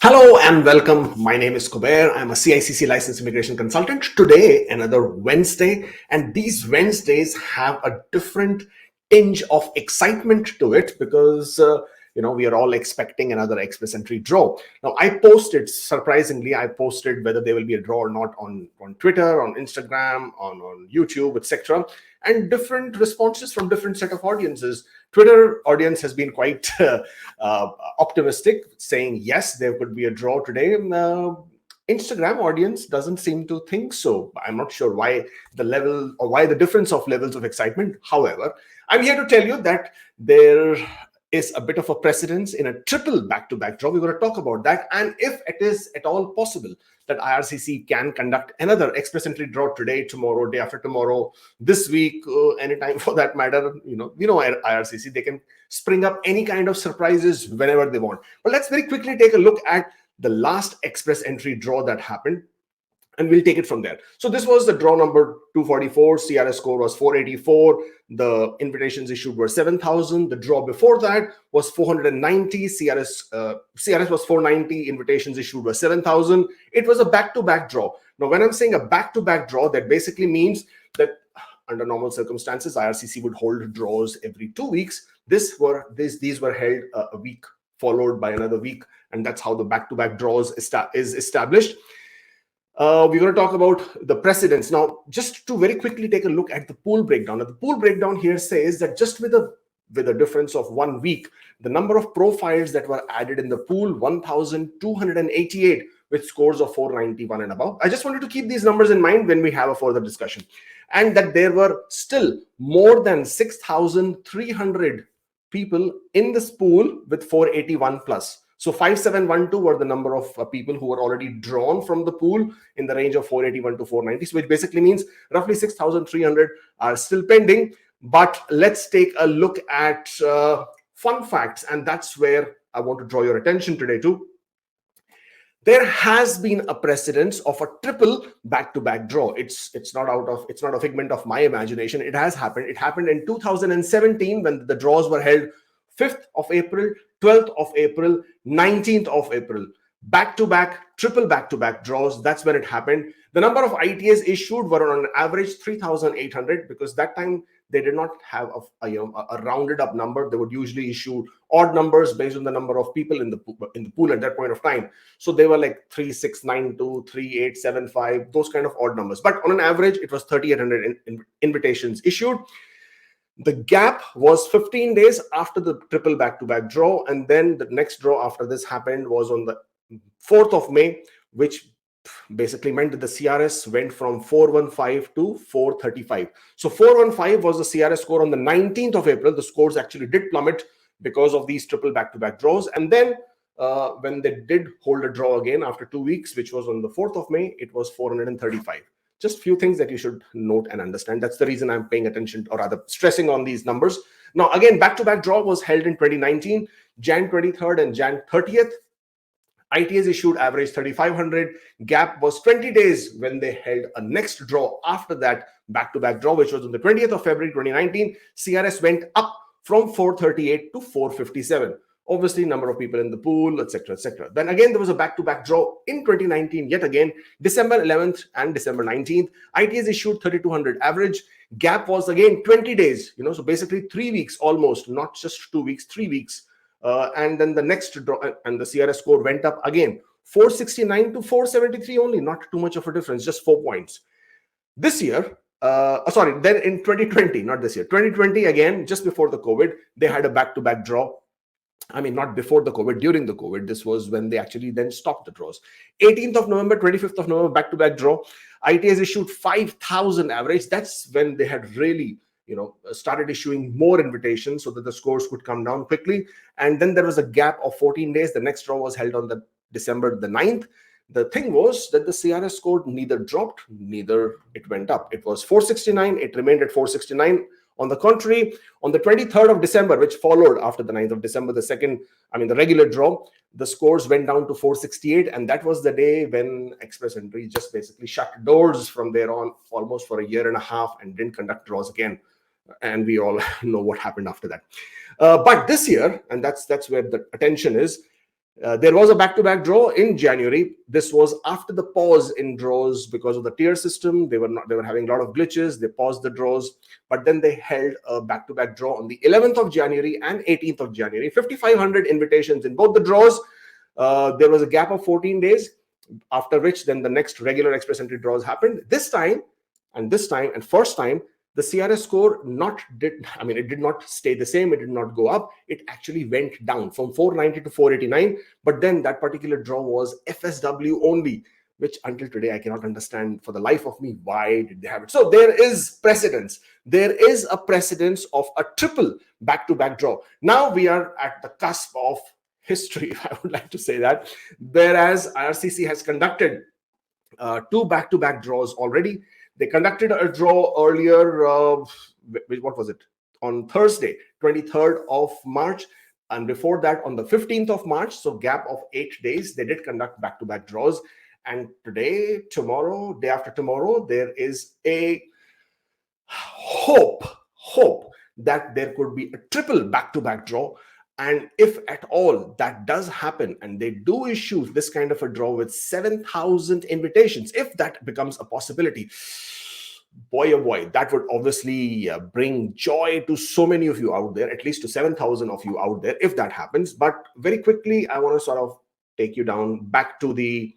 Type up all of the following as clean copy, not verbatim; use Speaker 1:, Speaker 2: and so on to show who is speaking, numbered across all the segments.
Speaker 1: Hello and welcome. My name is Kubeir. I'm a CICC licensed immigration consultant. Today, another Wednesday, and these Wednesdays have a different tinge of excitement to it because we are all expecting another express entry draw. Now, surprisingly, I posted whether there will be a draw or not on Twitter, on Instagram, on YouTube, etc. And different responses from different set of audiences. Twitter audience has been quite optimistic, saying yes, there could be a draw today. Instagram audience doesn't seem to think so. I'm not sure why the level or why the difference of levels of excitement. However, I'm here to tell you that there is a bit of a precedence in a triple back-to-back draw. We're going to talk about that, and if it is at all possible that IRCC can conduct another express entry draw today, tomorrow, day after tomorrow, this week, anytime for that matter. IRCC, they can spring up any kind of surprises whenever they want. But let's very quickly take a look at the last express entry draw that happened, and we'll take it from there. So this was the draw number 244. CRS score was 484. The invitations issued were 7,000. The draw before that was 490. CRS was 490. Invitations issued were 7,000. It was a back-to-back draw. Now, when I'm saying a back-to-back draw, that basically means that under normal circumstances, IRCC would hold draws every 2 weeks. These were held a week followed by another week, and that's how the back-to-back draws is established. We're going to talk about the precedents. Now, just to very quickly take a look at the pool breakdown. Now, the pool breakdown here says that just with a difference of 1 week, the number of profiles that were added in the pool, 1,288 with scores of 491 and above. I just wanted to keep these numbers in mind when we have a further discussion. And that there were still more than 6,300 people in this pool with 481 plus. So 5712 were the number of people who were already drawn from the pool in the range of 481 to 490. So which basically means roughly 6,300 are still pending. But let's take a look at fun facts. And that's where I want to draw your attention today to. There has been a precedence of a triple back-to-back draw. It's not a figment of my imagination. It has happened. It happened in 2017 when the draws were held 5th of April, 12th of April, 19th of April. Back-to-back, triple back-to-back draws. That's when it happened. The number of ITAs issued were on an average 3,800 because that time they did not have a rounded up number. They would usually issue odd numbers based on the number of people in the pool at that point of time. So they were like 3,692, 3,875, those kind of odd numbers. But on an average, it was 3,800 invitations issued. The gap was 15 days after the triple back-to-back draw, and then the next draw after this happened was on the 4th of May, which basically meant that the CRS went from 415 to 435. So 415 was the CRS score on the 19th of April. The scores actually did plummet because of these triple back-to-back draws. And then when they did hold a draw again after 2 weeks, which was on the 4th of May, it was 435. Just few things that you should note and understand. That's the reason I'm paying attention, or rather stressing on these numbers. Now, again, back-to-back draw was held in 2019, Jan 23rd and Jan 30th. ITAs issued average 3,500. Gap was 20 days when they held a next draw after that back-to-back draw, which was on the 20th of February 2019. CRS went up from 438 to 457. Obviously, number of people in the pool, etc., etc. Then again, there was a back-to-back draw in 2019, yet again, December 11th and December 19th. ITAs issued 3,200 average. Gap was again 20 days, so basically 3 weeks almost, not just 2 weeks, 3 weeks. And then the next draw and the CRS score went up again, 469 to 473 only, not too much of a difference, just 4 points. This year, then in 2020, not this year, 2020 again, just before the COVID, they had a back-to-back draw. I mean, not before the COVID, during the COVID. This was when they actually then stopped the draws. 18th of November, 25th of November, back-to-back draw. ITAs issued 5,000 average. That's when they had really, started issuing more invitations so that the scores could come down quickly. And then there was a gap of 14 days. The next draw was held on the December the 9th. The thing was that the CRS score neither dropped, neither it went up. It was 469. It remained at 469. On the contrary, on the 23rd of December, which followed after the 9th of December, the regular draw, the scores went down to 468. And that was the day when Express Entry just basically shut doors from there on almost for a year and a half and didn't conduct draws again. and we all know what happened after that. But this year, and that's where the attention is, there was a back-to-back draw in January. This was after the pause in draws because of the tier system. They were having a lot of glitches. They paused the draws, but then they held a back-to-back draw on the 11th of January and 18th of January. 5,500 invitations in both the draws. There was a gap of 14 days, after which then the next regular express entry draws happened. This time, and first time, the CRS score it did not stay the same. It did not go up. It actually went down from 490 to 489. But then that particular draw was FSW only, which until today I cannot understand for the life of me why did they have it. So there is precedence. There is a precedence of a triple back-to-back draw. Now we are at the cusp of history, I would like to say that, whereas IRCC has conducted two back-to-back draws already. They conducted a draw earlier, what was it? On Thursday, 23rd of March. And before that, on the 15th of March, so gap of 8 days, they did conduct back-to-back draws. And today, tomorrow, day after tomorrow, there is a hope that there could be a triple back-to-back draw. And if at all that does happen and they do issue this kind of a draw with 7,000 invitations, if that becomes a possibility, boy oh boy, that would obviously bring joy to so many of you out there, at least to 7,000 of you out there, if that happens. But very quickly, I want to sort of take you down back to the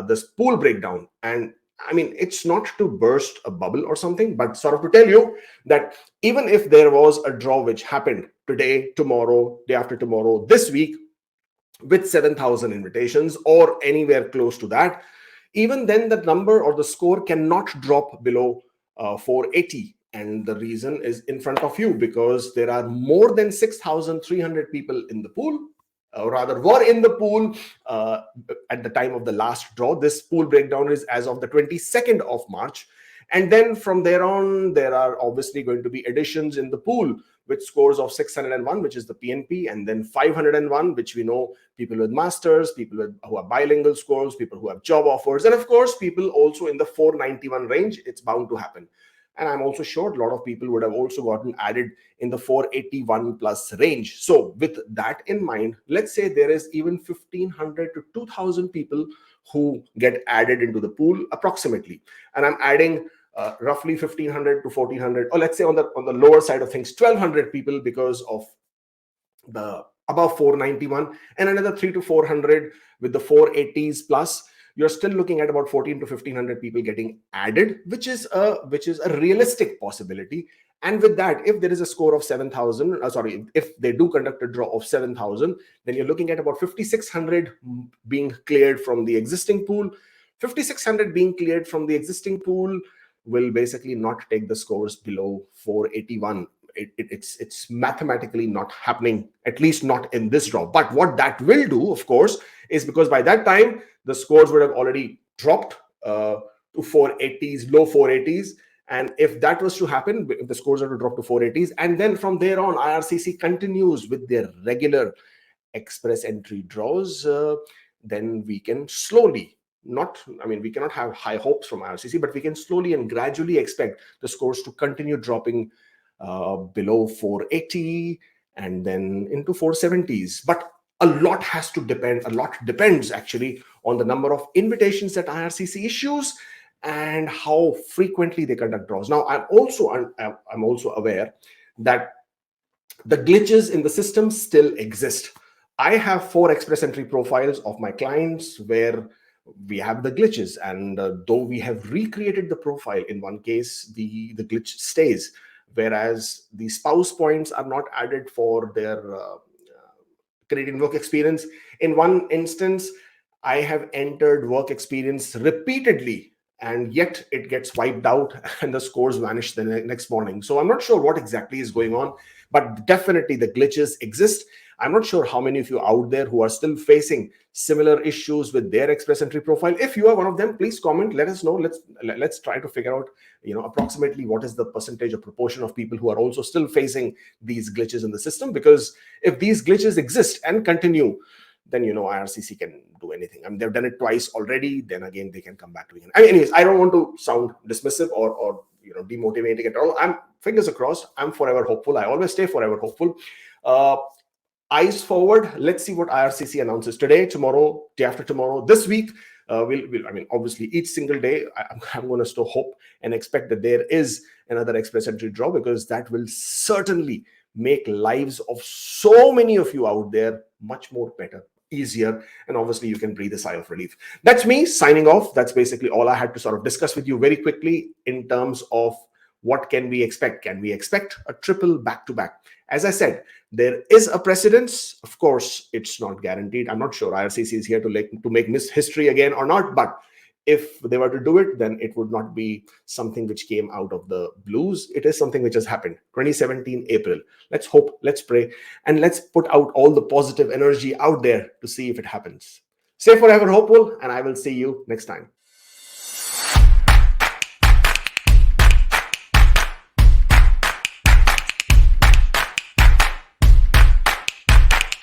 Speaker 1: this pool breakdown. And I mean, it's not to burst a bubble or something, but sort of to tell you that even if there was a draw which happened today, tomorrow, day after tomorrow, this week, with 7,000 invitations or anywhere close to that, even then the number or the score cannot drop below 480. And the reason is in front of you, because there are more than 6,300 people in the pool, or rather were in the pool at the time of the last draw. This pool breakdown is as of the 22nd of March. And then from there on, there are obviously going to be additions in the pool with scores of 601, which is the PNP, and then 501, which we know people with masters, people who have bilingual scores, people who have job offers, and of course, people also in the 491 range. It's bound to happen. And I'm also sure a lot of people would have also gotten added in the 481 plus range. So with that in mind, let's say there is even 1,500 to 2,000 people who get added into the pool approximately. And I'm adding roughly 1,500 to 1,400, or let's say on the lower side of things, 1,200 people because of the above 491, and another 300 to 400 with the 480s plus. You're still looking at about 14 to 1,500 people getting added, which is a realistic possibility. And with that, if there is a score of 7,000, if they do conduct a draw of 7,000, then you're looking at about 5,600 being cleared from the existing pool. 5,600 being cleared from the existing pool will basically not take the scores below 481. It's mathematically not happening, at least not in this draw. But what that will do, of course, is because by that time, the scores would have already dropped to 480s, low 480s. And if that was to happen, if the scores are to drop to 480s, and then from there on, IRCC continues with their regular express entry draws, then we can slowly, we cannot have high hopes from IRCC, but we can slowly and gradually expect the scores to continue dropping below 480 and then into 470s. But a lot depends actually on the number of invitations that IRCC issues and how frequently they conduct draws. Now, I'm also aware that the glitches in the system still exist. I have 4 express entry profiles of my clients where we have the glitches, and though we have recreated the profile, in one case the glitch stays, whereas the spouse points are not added for their Canadian work experience. In one instance, I have entered work experience repeatedly, and yet it gets wiped out and the scores vanish the next morning. So I'm not sure what exactly is going on, but definitely the glitches exist. I'm not sure how many of you out there who are still facing similar issues with their express entry profile. If you are one of them, please comment, let us know. Let's try to figure out, approximately what is the percentage or proportion of people who are also still facing these glitches in the system. Because if these glitches exist and continue, then IRCC can do anything. I mean, they've done it twice already. Then again, they can come back to it. Anyways, I don't want to sound dismissive or demotivating at all. I'm fingers crossed. I'm forever hopeful. I always stay forever hopeful. Uh, Eyes forward. Let's see what IRCC announces today, tomorrow, day after tomorrow, this week. I mean, obviously, each single day, I'm going to still hope and expect that there is another express entry draw, because that will certainly make lives of so many of you out there much more better, easier, and obviously you can breathe a sigh of relief. That's me signing off. That's basically all I had to sort of discuss with you very quickly in terms of what can we expect. Can we expect a triple back-to-back? As I said, there is a precedence. Of course, it's not guaranteed. I'm not sure IRCC is here to make miss history again or not, but if they were to do it, then it would not be something which came out of the blues. It is something which has happened. 2017 April. Let's hope, let's pray, and let's put out all the positive energy out there to see if it happens. Stay forever hopeful, and I will see you next time.